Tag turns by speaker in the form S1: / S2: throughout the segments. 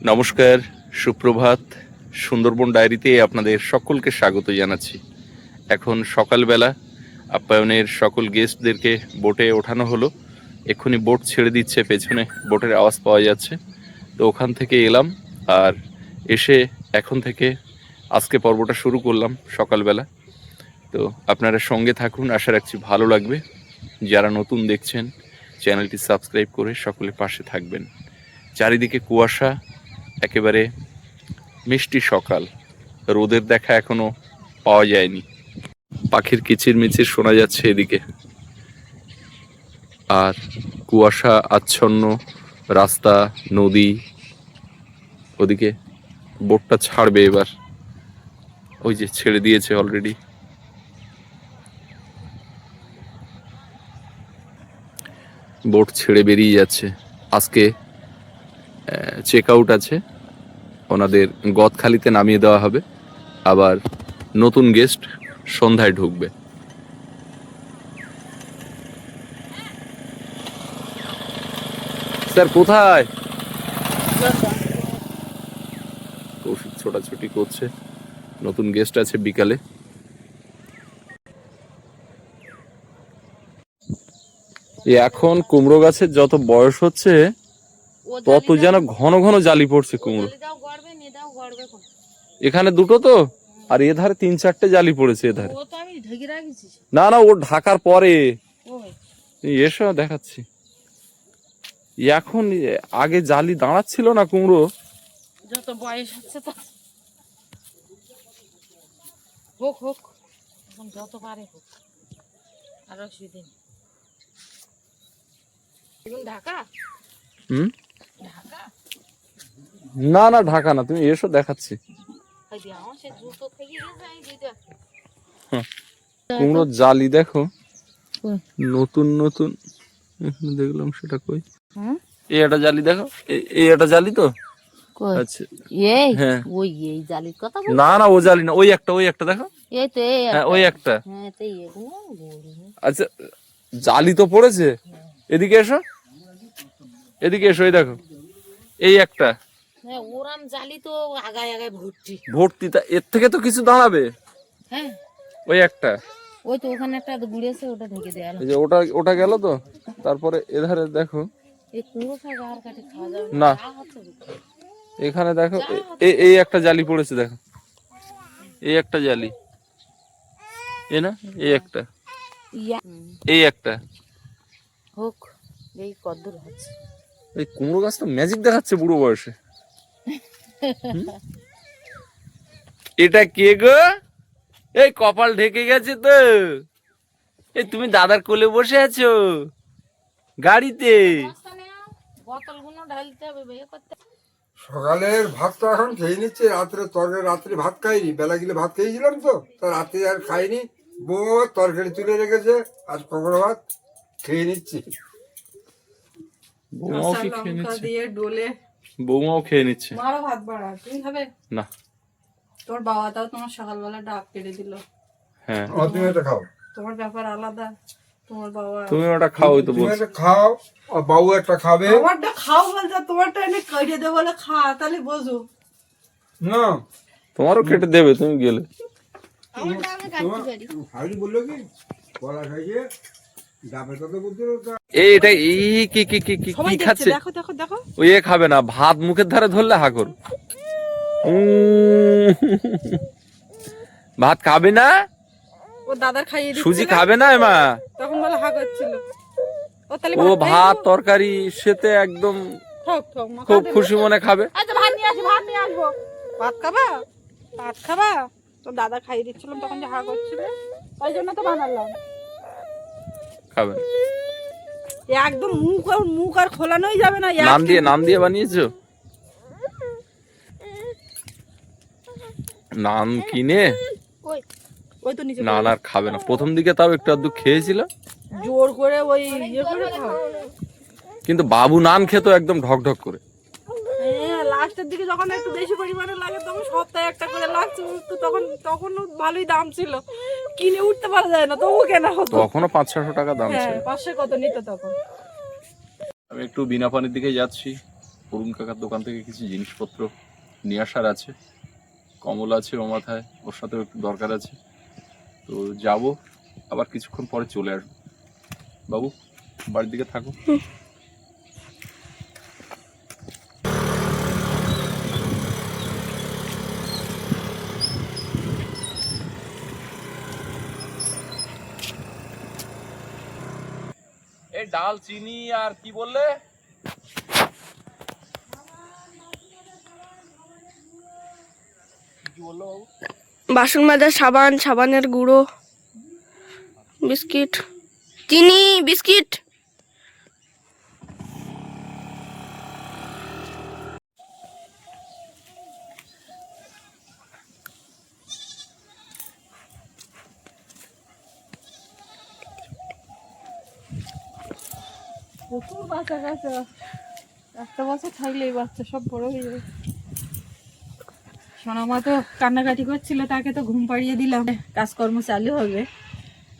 S1: নমস্কার, সুপ্রভাত। সুন্দরবন ডায়েরিতে আপনাদের সকলকে স্বাগত জানাচ্ছি। এখন সকালবেলা আপ্যায়নের সকল গেস্টদেরকে বোটে ওঠানো হলো। এক্ষুনি বোট ছেড়ে দিচ্ছে, পেছনে বোটের আওয়াজ পাওয়া যাচ্ছে। তো ওখান থেকে এলাম, আর এসে এখন থেকে আজকে পর্বটা শুরু করলাম সকালবেলা। তো আপনারা সঙ্গে থাকুন, আশা রাখছি ভালো লাগবে। যারা নতুন দেখছেন চ্যানেলটি সাবস্ক্রাইব করে সকলে পাশে থাকবেন। চারিদিকে কুয়াশা, একেবারে মিষ্টি সকাল, রোদের দেখা এখনো পাওয়া যায়নি। পাখির কিচিরমিচির শোনা যাচ্ছে এদিকে, আর কুয়াশা আচ্ছন্ন রাস্তা, নদী। ওদিকে বোটটা ছাড়বে এবার, ওই যে ছেড়ে দিয়েছে অলরেডি। বোট ছেড়ে বেরিয়ে যাচ্ছে। আজকে চেক আউট আছে, ওনাদের গদখালিতে নামিয়ে দেওয়া হবে। আবার নতুন গেস্ট সন্ধ্যায় ঢুকবে। স্যার কোথায়? কৌশিক ছোটাছুটি করছে, নতুন গেস্ট আছে বিকালে। এখন কুমড়ো গাছের যত বয়স হচ্ছে তত যেন ঘন ঘন জালি পড়ছে কুমড়ো। এখানে দুটো তো, আর এধারে 3-4টে জালি পড়েছে এধারে। না না, ও ঢাকার পরে এসো দেখাচ্ছি। এখন আগে জালি দাঁড়াচ্ছিল না কুমড়ো।
S2: যত বয়স হচ্ছে তো হোক হোক, এখন যত পারে হোক, আর অসুবিধা নেই। ঢাকা ঢাকা
S1: না না, ঢাকা না, তুমি এসো দেখাচ্ছি। কুমড়োর জালি দেখো, নতুন নতুন এখানে দেখলাম। সেটা কই? এই একটা জালি দেখো, এই একটা জালি তো। আচ্ছা, হ্যাঁ
S2: ওই এই জালির কথা
S1: না না, ও জালি না, ওই একটা দেখো।
S2: এই তো
S1: হ্যাঁ ওই একটা।
S2: হ্যাঁ তো
S1: আচ্ছা, জালি তো পড়েছে। এদিকে এসো, এদিকে এসো, এই দেখো এই একটা।
S2: হ্যাঁ, ওরাম জালি তো আগায় আগায় ভর্তি
S1: ভর্তি। তা এর থেকে তো কিছু দাঁড়াবে।
S2: হ্যাঁ
S1: ওই একটা,
S2: ওই তো ওখানে একটা গুড়িয়েছে, ওটা ঢেকে দেয়া
S1: এই যে ওটা ওটা গেল তো। তারপরে এধারে দেখো,
S2: এই কুমড়ো শাক আর কাটে খাওয়া যাবে
S1: না
S2: যা হচ্ছে
S1: এখানে দেখো, এই একটা জালি পড়েছে দেখো, এই একটা জালি। এ না, এই একটা, এই একটা।
S2: হোক, এই কদ্দুর হচ্ছে।
S1: এই কুমড়ো গাছ তো ম্যাজিক দেখাচ্ছে বুড়ো বয়সে। এটা কে গো? এই কপাল ঢেকে গেছে তো। এই তুমি দাদার কোলে বসে আছো গাড়িতে?
S2: বোতলগুলো ঢালতে হবে, বিয়ে করতে।
S3: সকালের ভাত তো এখন খেয়ে নিচ্ছে, রাত্রে ভাত খাইনি, বেলা গেলে ভাত খেয়েছিলাম তো, তা রাত্রে আর খাইনি। বউ তরকারি তুলে রেখেছে, আর কখনো ভাত খেয়ে নিচ্ছি।
S1: বৌমাও কি খেয়ে নিচ্ছে?
S4: দিয়ে ডোলে
S1: বৌমাও খেয়ে নিচ্ছে।
S4: মারো ভাত বাড়া, তুমি খাবে
S1: না,
S4: তোর বাবা তাও তোমার সকালবেলা ডাব কেটে দিল।
S1: হ্যাঁ
S3: তুমি এটা খাও,
S4: তোমার ব্যাপার আলাদা। তোমার বাবা
S1: তুমি ওটা খাও, তো
S3: তুমি
S1: বলছো।
S3: এটা খাও, আর বাবু একটা খাবে।
S4: তোমারটা খাও বলতে, তোমারটা এনে কেটে দে বলে খা, তাহলে বোঝো
S3: না
S1: তোমারও কেটে দেবে তুমি গেলে।
S3: খাইনি বললো কি কলা খাইছে, ডাবের কথা বলতে
S1: এটা এই কি কি কি কি
S4: সবাই
S1: কি
S4: দেখছে,
S1: খাচ্ছে?
S4: দেখো দেখো দেখো।
S1: ওই এ খাবে না, ভাত মুখের ধারে ধরলে হা করো। ভাত খাবে না,
S4: ও দাদার খাইয়ে দিচ্ছে
S1: সুজি
S4: না?
S1: খাবে না মা।
S4: তখন বলে হা করছিল। ও তাহলে
S1: ও ভাত তরকারি সেতে একদম
S4: ঠক ঠক মাখা
S1: খুব
S4: দেবে।
S1: খুশি মনে খাবে।
S4: আচ্ছা ভাত নিয়ে আসি, ভাত নিয়ে আসবো। ভাত খাবা? ভাত খাবা? তো দাদা খাইয়ে দিচ্ছিলাম তখন যে হা করছিল, তাই জন্য তো বানালাম।
S1: খাবে না।
S4: একদম মুখ আর খোলানোই যাবে না।
S1: নাম দিয়ে বানিয়েছো? নাম কিনে?
S4: ওই তো নিচে
S1: না না, আর খাবে না। প্রথম দিকে তাও একটু আধটু খেয়েছিল,
S4: জোর করে ওই ইয়ে করে খাও।
S1: কিন্তু বাবু নান খেতো একদম ঢক ঢক করে।
S4: হ্যাঁ, লাস্টের দিকে যখন একটু বেশি পরিমাণে লাগে তখন সপ্তাহে একটা করে লাগছে, তো তখন ভালোই দাম ছিল, কিনে উঠতে পারা যায় না, তবু কেনা হতো।
S1: তখনও 500-600 টাকা দাম
S4: হ্যাঁ,
S1: ছিল।
S4: 500 কত নিত তখন।
S1: আমি একটু বিনা পানির দিকে যাচ্ছি, অরুণ কাকার দোকান থেকে কিছু জিনিসপত্র নিয়ে আসার আছে। কমল আছে ও মাথায়, ওর সাথেও একটু দরকার আছে। তো যাব, আবার কিছুক্ষণ পরে চলে আসবো। বাবু বাড়ির দিকে থাকো। এই ডাল চিনি আর কি বললে? কি বললো বাবু?
S4: বাসন মাজার সাবান, সাবানের গুঁড়ো, বিস্কিট, চিনি, বিস্কিট। প্রচুর বাচ্চা কাচ্চা, একটা বছর থাকলে এই বাচ্চা সব বড় হয়ে যাবে। সোনামা তো কান্নাকাটি করছিল, তাকে তো ঘুম পাড়িয়ে দিলাম, কাজকর্ম চালু হবে।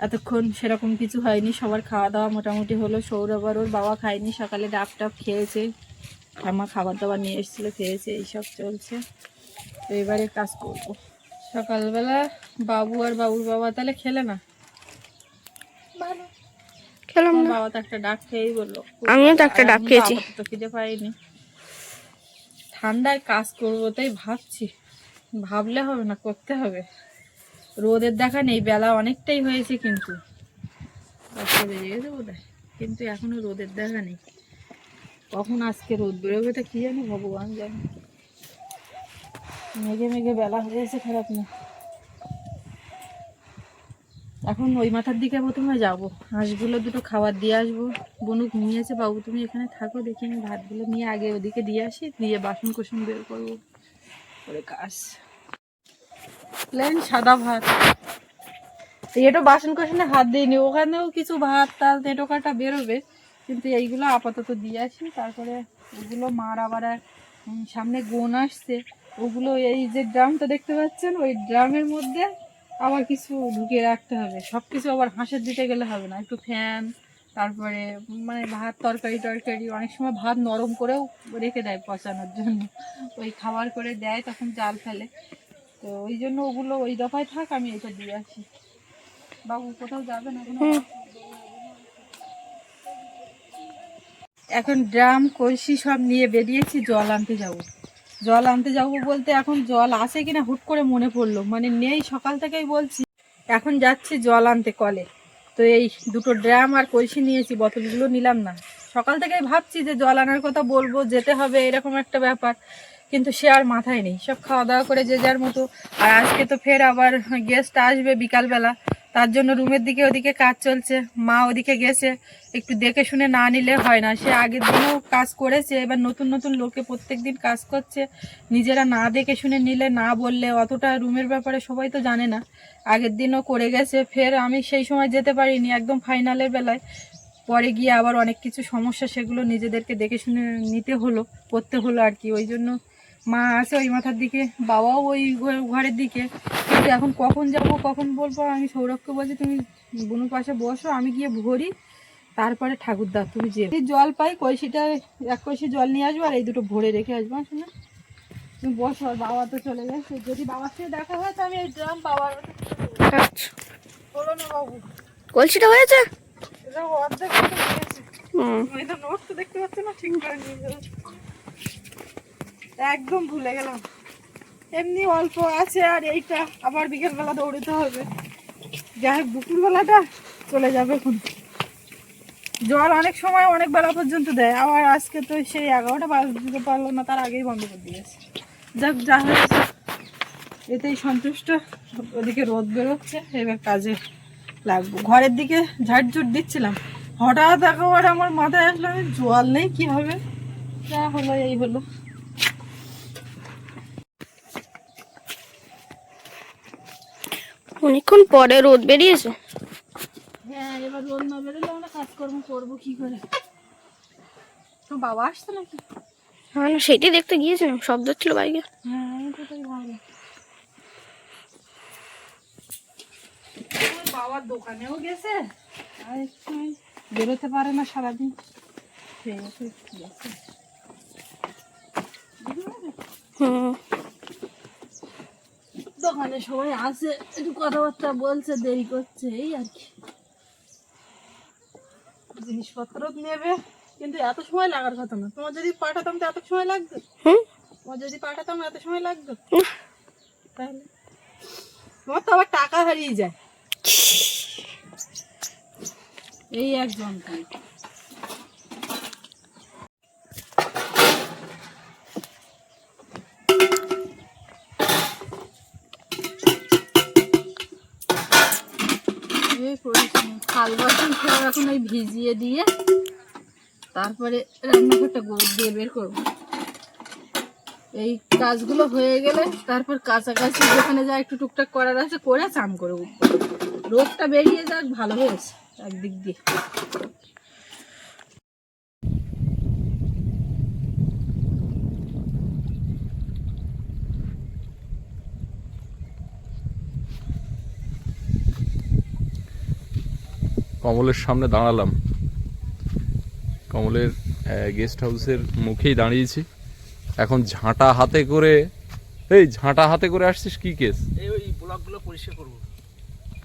S4: এতক্ষণ সেরকম কিছু হয়নি, সবার খাওয়া দাওয়া মোটামুটি হলো। সৌরভ আর ওর বাবা খায়নি, সকালে ডাব টাব খেয়েছে, আমার খাবার দাবার নিয়ে এসেছিলো, খেয়েছে, এইসব চলছে। তো এবারে কাজ করব। সকালবেলা বাবু আর বাবুর বাবা তাহলে খেলে না, খেলাম না। বাবা তো একটা ডাক খেয়েই বললো, আমিও তো একটা ডাক খেয়েছি, তো খিদে পাইনি। ঠান্ডায় কাজ করবো তাই ভাবছি, ভাবলে হবে না, করতে হবে। রোদের দেখা নেই, বেলা অনেকটাই হয়েছে, কিন্তু 10টা বেজে গেছে বোধহয়, কিন্তু এখনো রোদের দেখা নেই। কখন আজকে রোদ বেরোবে তা কি জানি, ভগবান জানে। মেঘে মেঘে বেলা হয়েছে, খারাপ না। এখন ওই মাথার দিকে প্রথমে যাবো, হাঁসগুলো দুটো খাবার দিয়ে আসবো। বনু ঘুমিয়েছে, বাবু তুমি এখানে থাকো, দেখি আমি ভাতগুলো নিয়ে আগে ওদিকে দিয়ে আসি, দিয়ে বাসন কোসন বের করবো, করে কাজ। প্লেন সাদা ভাত, এটা বাসন কোসনে হাত দিইনি, ওখানেও কিছু ভাত টাল তেটো কাটা বেরোবে, কিন্তু এইগুলো আপাতত দিয়ে আসি। তারপরে ওগুলো মার আবার সামনে গোন আসছে, ওগুলো এই যে ড্রামটা দেখতে পাচ্ছেন, ওই ড্রামের মধ্যে আবার কিছু ঢুকিয়ে রাখতে হবে। সব কিছু আবার হাঁসের দিতে গেলে হবে না, একটু ফ্যান, তারপরে মানে ভাত তরকারি টরকারি, অনেক সময় ভাত নরম করেও রেখে দেয় পচানোর জন্য, ওই খাবার করে দেয়, তখন জাল ফেলে। তো ওই জন্য ওগুলো ওই দফায় থাক, আমি এটা দিয়ে আসি। বাবু কোথাও যাবে না এখন? ড্রাম কলসি সব নিয়ে বেরিয়েছি, জল আনতে যাব। জল আনতে যাবো বলতে এখন জল আছে কিনা হুট করে মনে পড়লো, মানে নেই, সকাল থেকেই বলছি। এখন যাচ্ছি জল আনতে কলে। তো এই দুটো ড্রাম আর কলসি নিয়েছি, বোতলগুলো নিলাম না। সকাল থেকেই ভাবছি যে জল আনার কথা বলবো, যেতে হবে, এরকম একটা ব্যাপার, কিন্তু সে আর মাথায় নেই। সব খাওয়া দাওয়া করে যে যার মতো। আর আজকে তো ফের আবার গেস্ট আসবে বিকালবেলা, তার জন্য রুমের দিকে ওদিকে কাজ চলছে। মা ওদিকে গেছে, একটু দেখে শুনে না নিলে হয় না। সে আগের দিনও কাজ করেছে, এবার নতুন নতুন লোকে প্রত্যেক দিন কাজ করছে, নিজেরা না দেখে শুনে নিলে, না বললে, অতটা রুমের ব্যাপারে সবাই তো জানে না। আগের দিনও করে গেছে, ফের আমি সেই সময় যেতে পারিনি, একদম ফাইনালের বেলায়। পরে গিয়ে আবার অনেক কিছু সমস্যা, সেগুলো নিজেদেরকে দেখে শুনে নিতে হলো, করতে হলো আর কি। ওই জন্য মা আছে ওই মাথার দিকে, বাবাও ওই ঘরের দিকে। কিন্তু এখন কখন যাব, কখন বলবো, আমি সৌরভকে বলছি তুমি বুনুর পাশে বসো, আমি গিয়ে ভরি, তারপরে ঠাকুরদা তুমি যে জল পাই কলসিটা, এক কলসি জল নিয়ে আসবো, আর এই দুটো ভরে রেখে আসবো। শুনে তুমি বসো, আর বাবা তো চলে গেছে, যদি বাবার সাথে দেখা হয় তো আমি এই ড্রাম বাবার হলো না। বাবু কলসিটা হয়েছে, এটা অর্ধেক হয়েছে, নোট তো দেখতে পাচ্ছ না, ঠিক করে নিয়ে যাবো। একদম ভুলে গেলাম, এমনি অল্প আছে, আর এইটা আবার বিকেলবেলা দৌড়তে হবে। যাই হোক, দুপুরবেলাটা চলে যাবে এখন। জল অনেক সময় অনেক বেলা পর্যন্ত দেয়, আবার আজকে তো সেই 11টা বাজতে পারলো না, তার আগেই বন্ধ করে দিয়েছে। যাক, যা হয়েছে এতেই সন্তুষ্ট। ওদিকে রোদ বেরোচ্ছে, এবার কাজে লাগবো। ঘরের দিকে ঝাড়ঝুট দিচ্ছিলাম, হঠাৎ একেবারে আমার মাথায় আসলো জল নেই, কি হবে? যা হলো এই হলো।
S5: অনেকক্ষণ পরে রোদ বেরিয়েছে।
S4: হ্যাঁ, এবার রোদ না বেরোলে আমরা কাজকর্ম করবো কি করে? তো বাবা আসতো নাকি?
S5: হ্যাঁ, না সেটাই দেখতে গিয়েছিলাম, শব্দ ছিল বাইকে।
S4: হ্যাঁ, আমি তো তাই ভাবলাম। বাবার দোকানেও গেছে, আর একটু বেরোতে পারে না সারাদিন, সেই গেছে।
S5: হুম।
S4: দোকানে সবাই আসে, একটু কথাবার্তা বলছে, দেরি করছে, এই আর কি। জিনিসপত্র নেবে, কিন্তু এত সময় লাগার কথা না। তোমার যদি পাঠাতাম তো এত সময় লাগতো?
S5: হুম।
S4: তোমার যদি পাঠাতাম এত সময় লাগতো? তাহলে তোমার তো আবার টাকা হারিয়ে যায়। এই একজন তাই। থাল বাসন সব এখন ওই ভিজিয়ে দিয়ে তারপরে রান্নাঘরটা দিয়ে বের করবো। এই কাজগুলো হয়ে গেলে তারপর কাছাকাছি যেখানে যা একটু টুকটাক করার আছে করে চান করে উঠবো। রোদটা বেরিয়ে যাক, ভালো হয়েছে একদিক দিয়ে।
S1: কমলের সামনে দাঁড়ালাম, কমলের গেস্ট হাউসের মুখেই দাঁড়িয়েছি। এখন ঝাঁটা হাতে করে, এই ঝাঁটা হাতে করে আসছিস, কি কেস?
S6: ওই ব্লকগুলো পরিষ্কার করবো।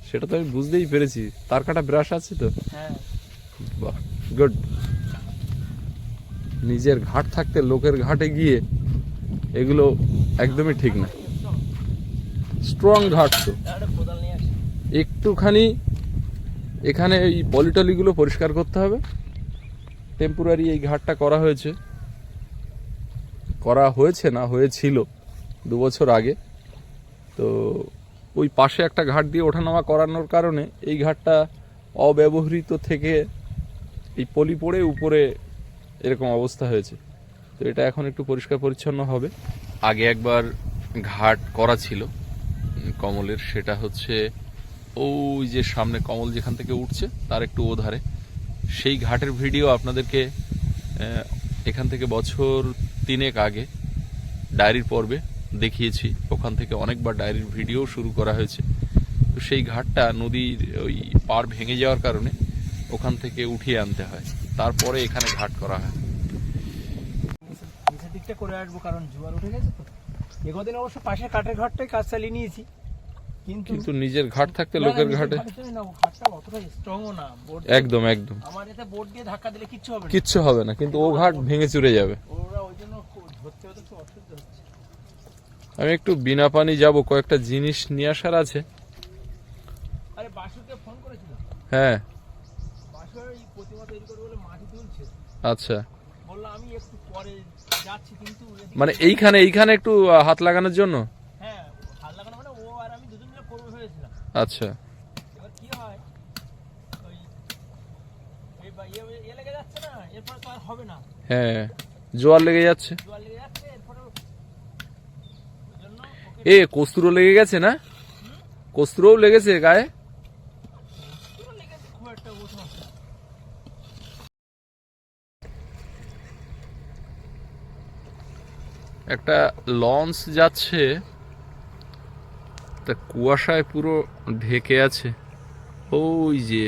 S1: সেটা তো আমি বুঝতেই পেরেছি। তার কাটা ব্রাশ আছে তো?
S6: হ্যাঁ।
S1: বাহ, গুড। নিজের ঘাট থাকতে লোকের ঘাটে গিয়ে এগুলো একদমই ঠিক না। স্ট্রং ঘাট তো,
S6: একটা কোদাল নিয়ে আসি।
S1: একটুখানি এখানে এই পলিটলিগুলো পরিষ্কার করতে হবে। টেম্পোরারি এই ঘাটটা করা হয়েছে না, হয়েছিল 2 বছর আগে। তো ওই পাশে একটা ঘাট দিয়ে ওঠানামা করানোর কারণে এই ঘাটটা অব্যবহৃত থেকে এই পলি পড়ে উপরে এরকম অবস্থা হয়েছে। তো এটা এখন একটু পরিষ্কার পরিচ্ছন্ন হবে। আগে একবার ঘাট করা ছিল কমলের, সেটা হচ্ছে ওই যে সামনে কমল যেখান থেকে উঠছে তার একটু ওধারে। সেই ঘাটের ভিডিও আপনাদেরকে এখান থেকে বছর 3 আগে ডায়েরির পর্বে দেখিয়েছি। ওখান থেকে অনেকবার ডায়েরির ভিডিও শুরু করা হয়েছে। তো সেই ঘাটটা নদীর ওই পার ভেঙে যাওয়ার কারণে ওখান থেকে উঠিয়ে আনতে হয়, তারপরে এখানে ঘাট করা হয়।
S6: নিচের দিকটা করে আসবো, কারণ জোয়ার উঠে গেছে তো। এগোদিন অবশ্য পাশে কাঠের ঘরটাই কাজ চালিয়ে নিয়েছি, কিন্তু
S1: নিজের ঘাট থাকতে লোকের ঘাটে
S6: ঘাটটা অতটা স্ট্রংও না।
S1: একদম একদম
S6: আমার এতে বোর্ড দিয়ে ধাক্কা দিলে কিচ্ছু হবে না।
S1: কিচ্ছু হবে না, কিন্তু ও ঘাট ভেঙে চুরে যাবে।
S6: ওরা ওই জন্য ধরতে হতে একটু অসুবিধা হচ্ছে।
S1: আমি একটু বিনা পানি যাব, কয়েকটা জিনিস নিয়ে আসার আছে।
S6: আরে বাসুকে ফোন করেছিলাম।
S1: হ্যাঁ,
S6: বাসু এই প্রতিমা তৈরি করবে বলে মাটি তুলছে।
S1: আচ্ছা।
S6: বললাম আমি একটু পরে যাচ্ছি, কিন্তু
S1: মানে এইখানে একটু হাত লাগানোর জন্য?
S6: হ্যাঁ, হাত লাগানো মানে ও আর আমি দুজন মিলে করবো ভেবেছিলাম।
S1: আচ্ছা।
S6: এবার কি হয়, ওই ইয়ে লেগে যাচ্ছে না, এরপরে তো আর হবে না।
S1: হ্যাঁ, জোয়ার লেগে যাচ্ছে।
S6: জোয়ার লেগে যাচ্ছে, এরপরে
S1: এ কস্তুরও লেগে গেছে না? কস্তুরও লেগেছে গায়ে?
S6: লেগেছে খুব একটা ওঠা।
S1: একটা লঞ্চ যাচ্ছে, তা কুয়াশায় পুরো ঢেকে আছে। ওই যে,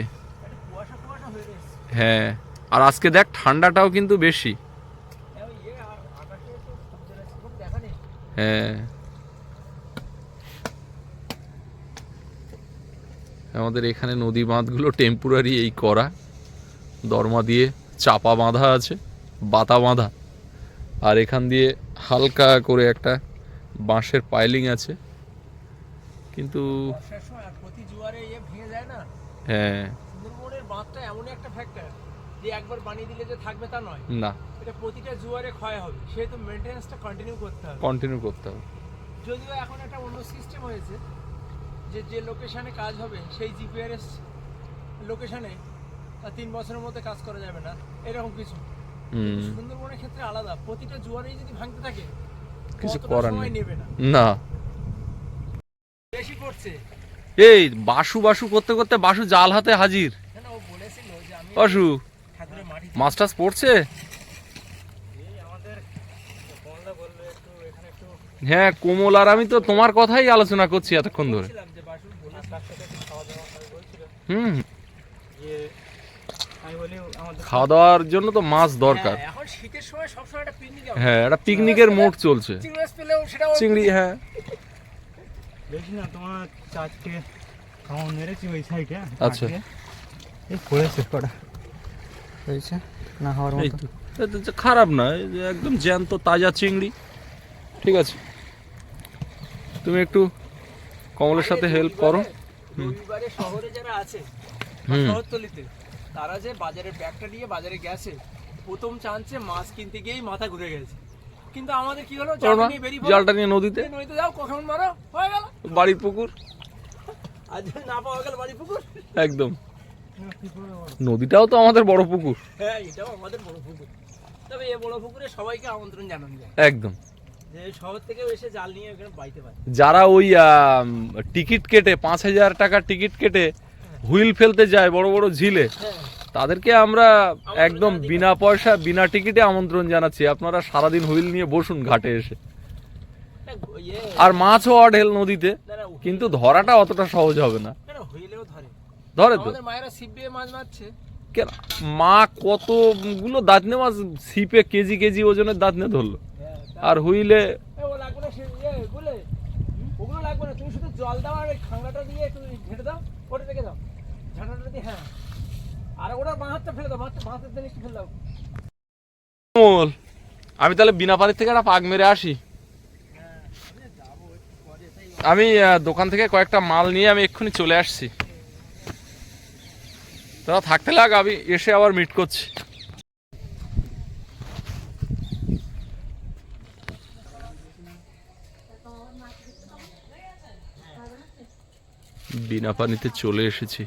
S6: কুয়াশা কুয়াশা হয়ে গেছে।
S1: হ্যাঁ, আর আজকে দেখ ঠান্ডাটাও কিন্তু বেশি।
S6: আকাশে তো সূর্যের সেরকম দেখা নেই।
S1: হ্যাঁ, আমাদের এখানে নদী বাঁধগুলো টেম্পোরারি এই করা, দরমা দিয়ে চাপা বাঁধা আছে, বাতা বাঁধা, আর এখান দিয়ে হালকা করে একটা বাঁশের পাইলিং আছে। কিন্তু
S6: বর্ষার সময় আর প্রতি জোয়ারে ভেঙে যায় না।
S1: হ্যাঁ,
S6: সুন্দরবনের বাঁধটা এমন একটা ফ্যাক্টর যে একবার বানিয়ে দিলে যে থাকবে তা নয়।
S1: না,
S6: এটা প্রতিটা জোয়ারে ক্ষয় হবে, সেহেতু মেনটেন্যান্সটা কন্টিনিউ করতে হবে। যদিও এখন একটা অন্য সিস্টেম হয়েছে, যে লোকেশনে কাজ হবে সেই জিপিআরএস লোকেশনে 3 বছরের মধ্যে কাজ করা যাবে না, এরকম কিছু। সুন্দরবনের ক্ষেত্রে আলাদা, প্রতিটা জোয়ারেই যদি ভাঙতে থাকে
S1: কিছু করার
S6: নেবে
S1: না।
S6: বেশি পড়ছে।
S1: এই বাসু করতে করতে বাসু জাল হাতে হাজির।
S6: ও বলেছিল যে আমি
S1: বাসু
S6: ঠাকুরের মাটি
S1: মাছ টাছ পড়ছে?
S6: আমাদের কমলা বললো একটু এখানে একটু।
S1: হ্যাঁ, কোমল আর আমি তো তোমার কথাই আলোচনা করছি এতক্ষণ ধরে।
S6: যে বাসু বলে তার সাথে একটু খাওয়া দাওয়া করে বলছিল
S1: হুম,
S6: যে আমি বলি আমাদের
S1: খাওয়া দাওয়ার জন্য তো মাছ দরকার।
S6: হ্যাঁ, এখন শীতের সময় সবসময় একটা পিকনিক
S1: হ্যাঁ, একটা পিকনিকের মোড চলছে।
S6: চিংড়ি মাছ পেলেও সেটাও
S1: চিংড়ি, হ্যাঁ
S7: দেখি না তোমার চারটে খাওয়া মেরেছি ওই সাইডে।
S1: আচ্ছা।
S7: এই পড়েছে কটা হয়েছে না হওয়ার
S1: এই
S7: মতো।
S1: তো এটা তো খারাপ না, এই যে একদম জ্যান্ত তাজা চিংড়ি। ঠিক আছে, তুমি একটু কমলের সাথে হেল্প করো।
S6: রবিবারে শহরে যারা আছে
S1: হুম।
S6: শহরতলিতে তারা যে বাজারের ব্যাগটা নিয়ে বাজারে গেছে, প্রথম চান্সে মাছ কিনতে গিয়েই মাথা ঘুরে গেছে। কিন্তু আমাদের কি হলো, জালটা নিয়ে বেরিয়ে পড়ো,
S1: জালটা নিয়ে নদীতে,
S6: নদীতে যাও, কখন মারো, হয়ে গেল
S1: বাড়ির পুকুর।
S6: আজ না পাওয়া গেল বাড়ি পুকুর।
S1: একদম, নদীটাও তো আমাদের বড় পুকুর।
S6: হ্যাঁ, এটাও আমাদের বড় পুকুর। তবে এই বড় পুকুরে সবাইকে আমন্ত্রণ জানানো যায়,
S1: একদম।
S6: যে শহর থেকে এসে জাল নিয়ে এখানে বাইতে পারে।
S1: যারা ওই টিকিট কেটে 5,000 টাকার টিকিট কেটে হুইল ফেলতে যায় বড় বড় ঝিলে,
S6: হ্যাঁ,
S1: তাদেরকে আমরা একদম বিনা পয়সা বিনা টিকিটে আমন্ত্রণ জানাচ্ছি। আপনারা সারাদিন হুইল নিয়ে বসুন ঘাটে এসে,
S6: ইয়ে,
S1: আর মাছও অঢেল নদীতে,
S6: না, না,
S1: কিন্তু ধরাটা অতটা সহজ হবে না।
S6: না, না, হইলেও ধরে।
S1: ধরে তো
S6: আমাদের মায়েরা ছিপ দিয়ে মাছ মারছে।
S1: কেন, মা কতগুলো দাঁতনে মাছ ছিপে কেজি কেজি ওজনের দাঁতনে ধরলো,
S6: হ্যাঁ,
S1: আর হুইলে
S6: ও লাগবে না, এগুলো ওগুলো লাগবে না, তুমি শুধু জল দাও আর ওই খাংলাটা দিয়ে একটু ঘেটে দাও, ওটা রেখে দাও, ঝাঁটাটা দিয়ে। হ্যাঁ, আর ওটা বাঁ হাতটা ফেলে দাও, বাঁ হাতের জিনিসটা ফেলে দাও।
S1: কমল, আমি তাহলে বিনা পানির থেকে একটা পাক মেরে আসি। আমি দোকান থেকে কয়েকটা মাল নিয়ে আমি এক্ষুনি চলে আসছি। তোরা থাকতে লাগ, আমি এসে আবার মিট করছি। বিনা পানিতে চলে এসেছি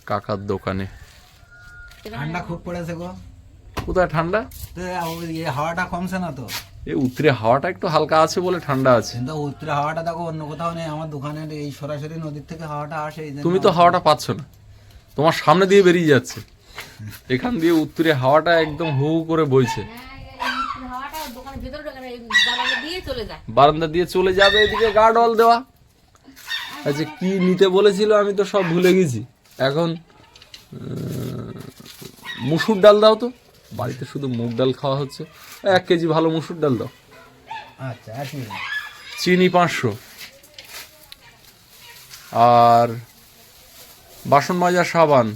S1: কাকার দোকানে।
S7: ঠান্ডা খুব পড়েছে গো।
S1: কোথায় ঠান্ডা?
S7: তো এই হাওয়াটা কমছে না তো।
S1: এই উত্তরে হাওয়াটা একটু হালকা আছে বলে ঠান্ডা আছে।
S7: কিন্তু উত্তরে হাওয়াটা দেখো অন্য কোথাও নেই, আমার দোকানের এই সরাসরি নদীর থেকে হাওয়াটা আসে। এই জন্য
S1: তুমি তো হাওয়াটা পাচ্ছ না, তোমার সামনে দিয়ে বেরিয়ে যাচ্ছে। এখান দিয়ে উত্তরে হাওয়াটা একদম হু হু করে বইছে, বারান্দা দিয়ে চলে যাবে। এদিকে গার্ড অল দেওয়া আচ্ছা, কি নিতে বলেছিল আমি তো সব ভুলে গেছি। এখন মুসুর ডাল দাও তো, বাড়িতে শুধু মুগ ডাল খাওয়া হচ্ছে। 1 কেজি ভালো মুসুর ডাল দাও।
S7: আচ্ছা,
S1: চিনি 500, আর বাসন মাজা সাবান,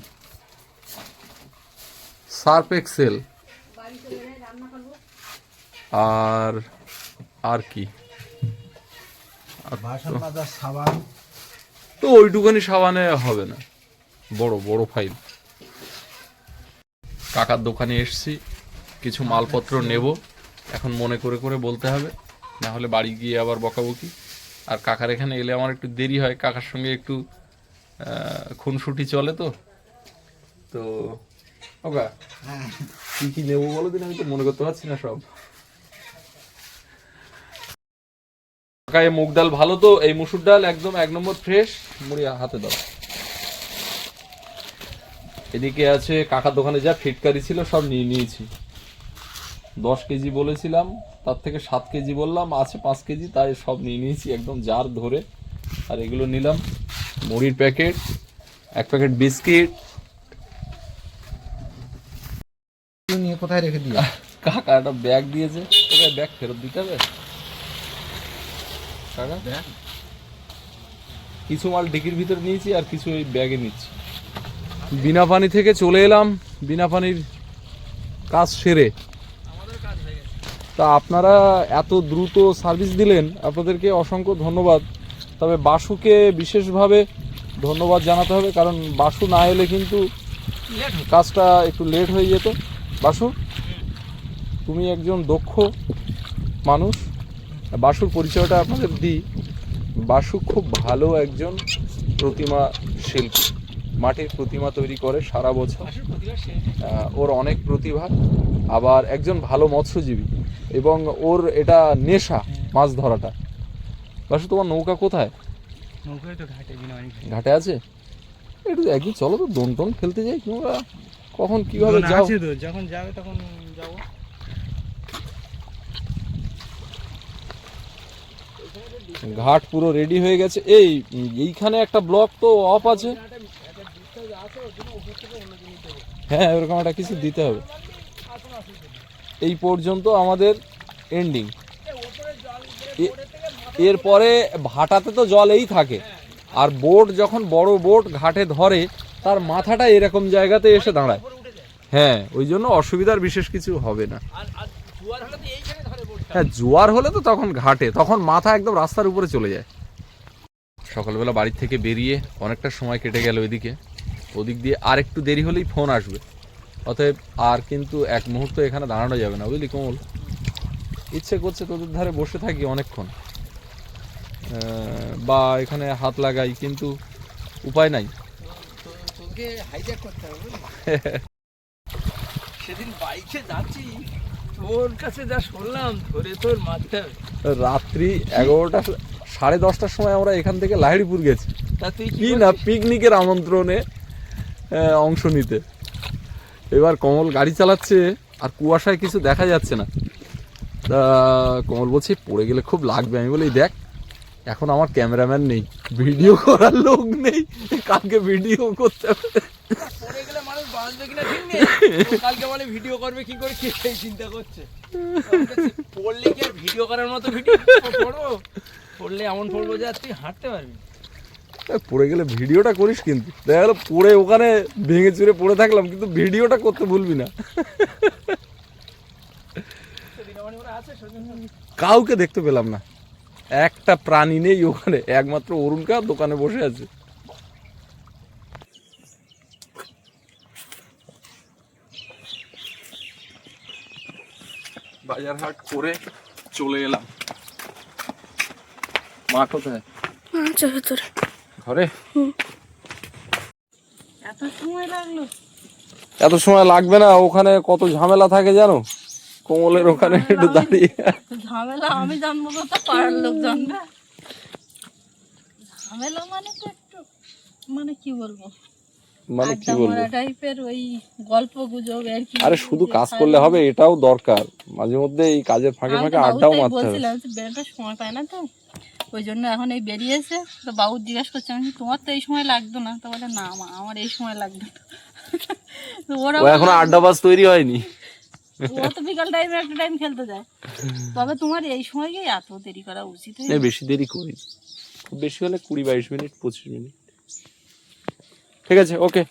S1: সার্ফ এক্সেল, আর কি
S7: বাসন মাজার সাবান
S1: তো ওইটুখানি সাবানে হবে না, বড় বড় ফাইল। কাকার দোকানে এসছি, কিছু মালপত্র নেব। এখন মনে করে করে বলতে হবে, না হলে বাড়ি গিয়ে আবার বকাবকি। আর কাকার এখানে এলে আমার একটু দেরি হয়, কাকার সঙ্গে একটু খুনসুটি চলে। তো ওকা কি কি নেবো বলো দিন, আমি তো মনে করতে পারছি না সব। কাকা, এই মুগ ডাল ভালো তো? এই মুসুর ডাল একদম 1 নম্বর ফ্রেশ। মুড়ি হাতে দাও। এদিকে আছে কাকার দোকানে যা ফিটকারি ছিল সব নিয়ে নিয়েছি। 10 কেজি বলেছিলাম, তার থেকে 7 কেজি বললাম, আছে 5 কেজি, তাই সব নিয়ে নিয়েছি একদম জার ধরে। আর এগুলো নিলাম মুড়ির প্যাকেট, 1 প্যাকেট বিস্কিট।
S7: নিয়ে কোথায় রেখে দিই?
S1: কাকা একটা ব্যাগ দিয়েছে, তোকে ব্যাগ ফেরত দিতে হবে। কাকা কিছু মাল ডিকির ভিতরে নিয়েছি, আর কিছু ওই ব্যাগে নিচ্ছি। বিনা পানি থেকে চলে এলাম, বিনা পানির কাজ সেরে। তা আপনারা এত দ্রুত সার্ভিস দিলেন, আপনাদেরকে অসংখ্য ধন্যবাদ। তবে বাসুকে বিশেষভাবে ধন্যবাদ জানাতে হবে, কারণ বাসু না এলে কিন্তু কাজটা একটু লেট হয়ে যেত। বাসু, তুমি একজন দক্ষ মানুষ। বাসুর পরিচয়টা আপনাদের দিই। বাসু খুব ভালো একজন প্রতিমা শিল্পী, মাটির প্রতিমা তৈরি করে সারা বছর। ওর অনেক প্রতিভা, আবার একজন ভালো মৎস্যজীবী, এবং ওর এটা নেশা মাছ ধরাটা। বাসু, তোমার নৌকা কোথায়? ঘাটে আছে? একটু একদিন চলো তো, দোন টোন ফেলতে যাই। তোমরা কখন কিভাবে যাও?
S7: যখন যাবে তখন যাবো।
S1: ঘাট পুরো রেডি হয়ে গেছে। এইখানে একটা ব্লক তো অফ আছে। হ্যাঁ ওরকম একটা কিছু দিতে হবে। এই পর্যন্ত আমাদের এন্ডিং, এরপরে ভাটাতে তো জল এই থাকে, আর বোট যখন বড় বোট ঘাটে ধরে তার মাথাটা এরকম জায়গাতে এসে দাঁড়ায়। হ্যাঁ ওই জন্য অসুবিধার বিশেষ কিছু হবে না। হ্যাঁ জোয়ার হলে তো তখন ঘাটে, তখন মাথা একদম রাস্তার উপরে চলে যায়। সকালবেলা বাড়ির থেকে বেরিয়ে অনেকটা সময় কেটে গেল এদিকে, ওদিক দিয়ে আর একটু দেরি হলেই ফোন আসবে, অতএব আর কিন্তু এক মুহূর্ত এখানে দাঁড়ানো যাবে না, বুঝলি কমল। ইচ্ছে করছে তোদের ধারে বসে থাকি অনেকক্ষণ, বা এখানে হাত লাগাই, কিন্তু উপায় নাই।
S6: তোকে হাইজ্যাক করতে হবে। সেদিন বাইকে যাচ্ছি, তোর কাছে যা শুনলাম ধরে তোর মারতে হবে।
S1: রাত্রি 11টা 10:30টার সময় আমরা এখান থেকে লাহিড়িপুর গেছি,
S6: তা তুই
S1: কি না পিকনিকের আমন্ত্রণে অংশ নিতে। এবার কমল গাড়ি চালাচ্ছে আর কুয়াশায় কিছু দেখা যাচ্ছে না, তা কমল বলছে পড়ে গেলে খুব লাগবে। আমি বলি দেখ এখন আমার ক্যামেরাম্যান নেই, ভিডিও করার লোক নেই, কালকে ভিডিও করতে হবে।
S6: পড়ে গেলে মানুষ বাঁচবে কিনা ঠিক নেই, কালকে মানে ভিডিও করবে কি করে কি সেই চিন্তা করছে। পড়লে কি আর ভিডিও করার মতো ভিডিও পড়বো? পড়লে এমন পড়বো যে আর তুই হাঁটতে পারবি।
S1: পড়ে গেলে ভিডিওটা করিস, কিন্তু দেখা গেলো পড়ে ওখানে ভেঙে চুরে পড়ে থাকলাম, কিন্তু ভিডিওটা করতে ভুলবি না। কাউকে দেখতে পেলাম না, একটা প্রাণী নেই ওখানে, একমাত্র অরুণকা দোকানে বসে আছে। বাজার হাট করে চলে এলাম। মা কোথায়?
S5: আচ্ছা ভেতরে।
S1: ঘরে?
S2: এত সময় লাগলো?
S1: এত সময় লাগবে না, ওখানে কত ঝামেলা থাকে জানো, কোমলের ওখানে একটু দাঁড়িয়ে।
S2: ঝামেলা আমি জানবো না, তো পাড়ার লোক জানবে। ঝামেলা মানে তো একটু মানে কি বলবো,
S1: মানে কি বলবো,
S2: টাইপের ওই গল্প গুজব আর কি।
S1: আরে শুধু কাজ করলে হবে, এটাও দরকার মাঝে মধ্যে, এই কাজের ফাঁকে ফাঁকে আড্ডাও মারতে হবে।
S2: বলছিলাম বেরোটা সময় পায় না, তো ওই জন্য এখন এই বেরিয়েছে। তো বাবু জিজ্ঞাসা করছে, আমি তোমার তো এই সময় লাগতো না, তো বলে না মা আমার এই সময় লাগতো না। তো ওরা
S1: এখনো আড্ডাবাজ তৈরি হয়নি,
S2: ও তো বিকাল টাইমে একটা টাইম খেলতে যায়, তবে তোমার এই সময় গিয়ে এত দেরি করা উচিত হয়নি।
S1: বেশি দেরি করি, খুব বেশি হলে 20-22 মিনিট 25 মিনিট। ঠিক আছে, ওকে।